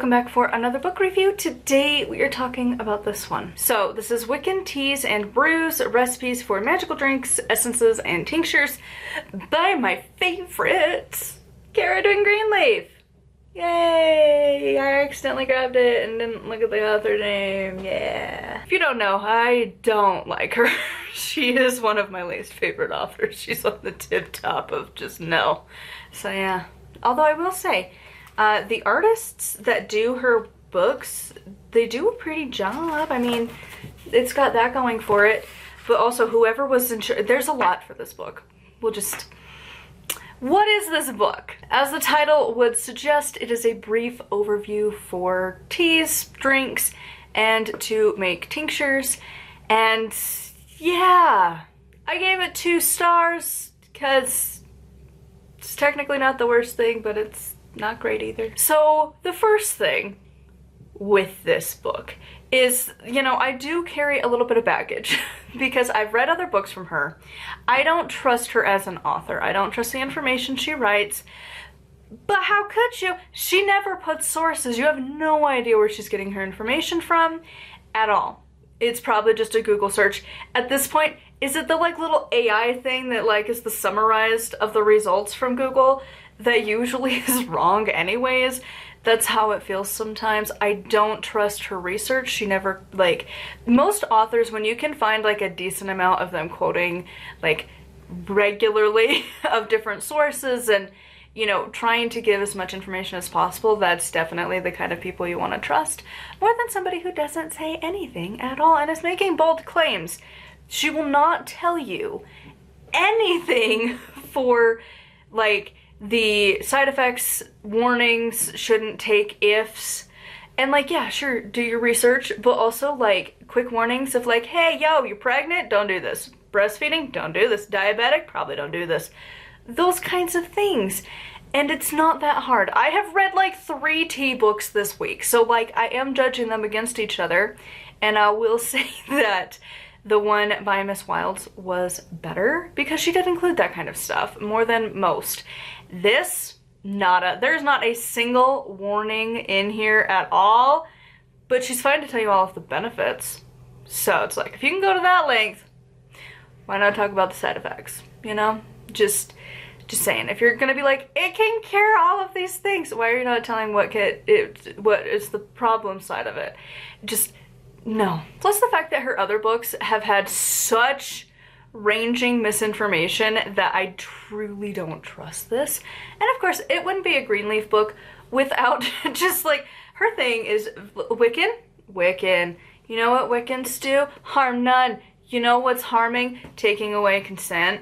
welcome back for another book review. Today we are talking about this one. So this is Wiccan Teas and Brews, recipes for magical drinks, essences, and tinctures by my favorite, Cerridwen Greenleaf. Yay! I accidentally grabbed it and didn't look at the author name. Yeah. If you don't know, I don't like her. She is one of my least favorite authors. She's on the tip top of just no. So yeah. Although I will say, the artists that do her books, they do a pretty job. I mean, it's got that going for it. But also, whoever was in charge, there's a lot for this book. We'll just... What is this book? As the title would suggest, it is a brief overview for teas, drinks, and to make tinctures. And yeah, I gave it 2 stars because it's technically not the worst thing, but it's not great either. So the first thing with this book is, you know, I do carry a little bit of baggage because I've read other books from her. I don't trust her as an author. I don't trust the information she writes. But how could you? She never puts sources. You have no idea where she's getting her information from at all. It's probably just a Google search. At this point, is it the like little AI thing that like is the summarized of the results from Google that usually is wrong anyways? That's how it feels sometimes. I don't trust her research. She never, like, most authors, when you can find like a decent amount of them quoting like regularly of different sources and, you know, trying to give as much information as possible, that's definitely the kind of people you want to trust, more than somebody who doesn't say anything at all and is making bold claims. She will not tell you anything for like the side effects, warnings, shouldn't take, ifs, and like, yeah, sure, do your research, but also like quick warnings of like, hey, yo, you're pregnant, don't do this. Breastfeeding, don't do this. Diabetic, probably don't do this. Those kinds of things. And it's not that hard. I have read like 3 tea books this week, so like I am judging them against each other, and I will say that the one by Miss Wilds was better because she did include that kind of stuff more than most. This, there's not a single warning in here at all, but she's fine to tell you all of the benefits. So it's like, if you can go to that length, why not talk about the side effects, you know? Just saying, if you're gonna be like, it can cure all of these things, why are you not telling what is the problem side of it? Just, no. Plus the fact that her other books have had such ranging misinformation that I truly don't trust this. And of course, it wouldn't be a Greenleaf book without just like, her thing is Wiccan. You know what Wiccans do? Harm none. You know what's harming? Taking away consent.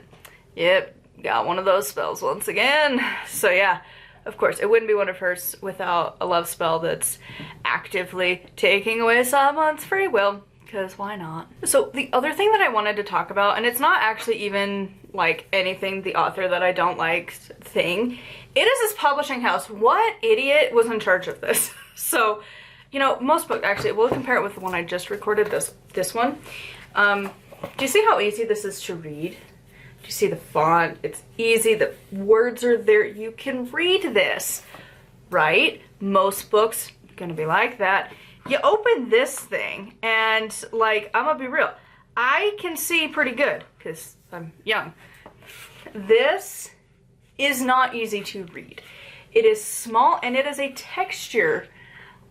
Yep, got one of those spells once again. So yeah, of course, it wouldn't be one of hers without a love spell that's actively taking away someone's free will. Because why not? So the other thing that I wanted to talk about, and it's not actually even like anything the author that I don't like thing, it is this publishing house. What idiot was in charge of this? So, you know, most books, actually, we'll compare it with the one I just recorded, this one. Do you see how easy this is to read? Do you see the font? It's easy, the words are there, you can read this, right? Most books are gonna be like that. You open this thing and like, I'm gonna be real, I can see pretty good because I'm young. This is not easy to read. It is small and it is a texture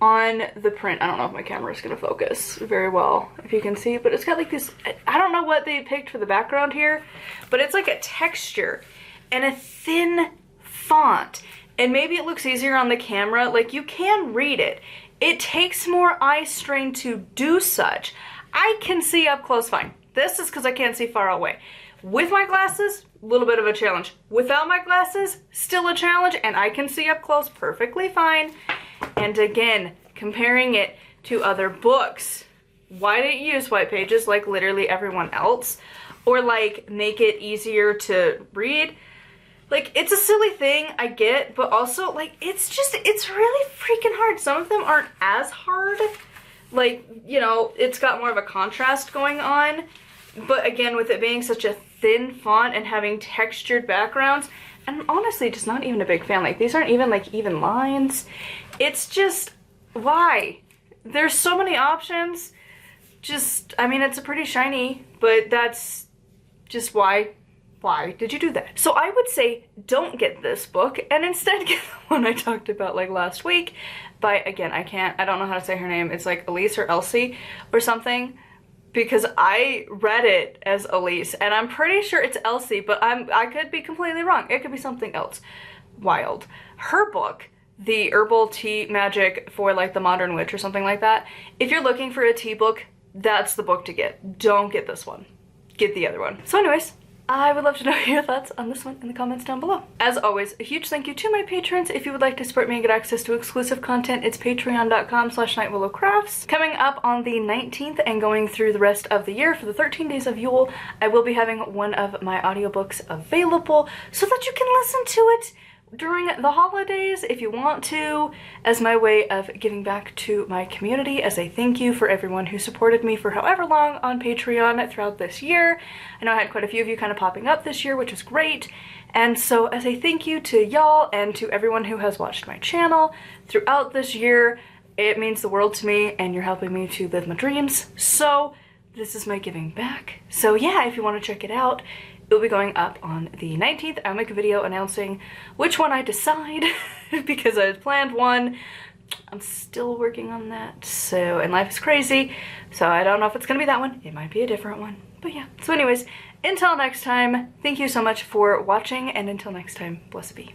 on the print. I don't know if my camera is gonna focus very well if you can see, but it's got like this, I don't know what they picked for the background here, but it's like a texture and a thin font. And maybe it looks easier on the camera, like you can read it. It takes more eye strain to do such. I can see up close fine. This is because I can't see far away. With my glasses, a little bit of a challenge. Without my glasses, still a challenge, and I can see up close perfectly fine. And again, comparing it to other books, why didn't you use white pages like literally everyone else? Or like make it easier to read? Like, it's a silly thing, I get, but also, like, it's really freaking hard. Some of them aren't as hard. Like, you know, it's got more of a contrast going on. But again, with it being such a thin font and having textured backgrounds, I'm honestly just not even a big fan. Like, these aren't even, like, even lines. It's just, Why? There's so many options. Just, I mean, it's a pretty shiny, but that's just why. Why did you do that? So I would say don't get this book and instead get the one I talked about like last week by, again, I don't know how to say her name. It's like Elise or Elsie or something, because I read it as Elise and I'm pretty sure it's Elsie, but I could be completely wrong. It could be something else wild. Her book, The Herbal Tea Magic for like the Modern Witch or something like that. If you're looking for a tea book, that's the book to get. Don't get this one. Get the other one. So anyways, I would love to know your thoughts on this one in the comments down below. As always, a huge thank you to my patrons. If you would like to support me and get access to exclusive content, it's patreon.com/nightwillowcrafts. Coming up on the 19th and going through the rest of the year for the 13 days of Yule, I will be having one of my audiobooks available so that you can listen to it during the holidays if you want to, as my way of giving back to my community as a thank you for everyone who supported me for however long on Patreon throughout this year. I know I had quite a few of you kind of popping up this year, which is great. And so as a thank you to y'all and to everyone who has watched my channel throughout this year, it means the world to me and you're helping me to live my dreams. So this is my giving back. So yeah, if you want to check it out, it'll be going up on the 19th. I'll make a video announcing which one I decide because I had planned one. I'm still working on that. So, and life is crazy. So I don't know if it's gonna be that one. It might be a different one. But yeah. So anyways, until next time, thank you so much for watching, and until next time, blessed be.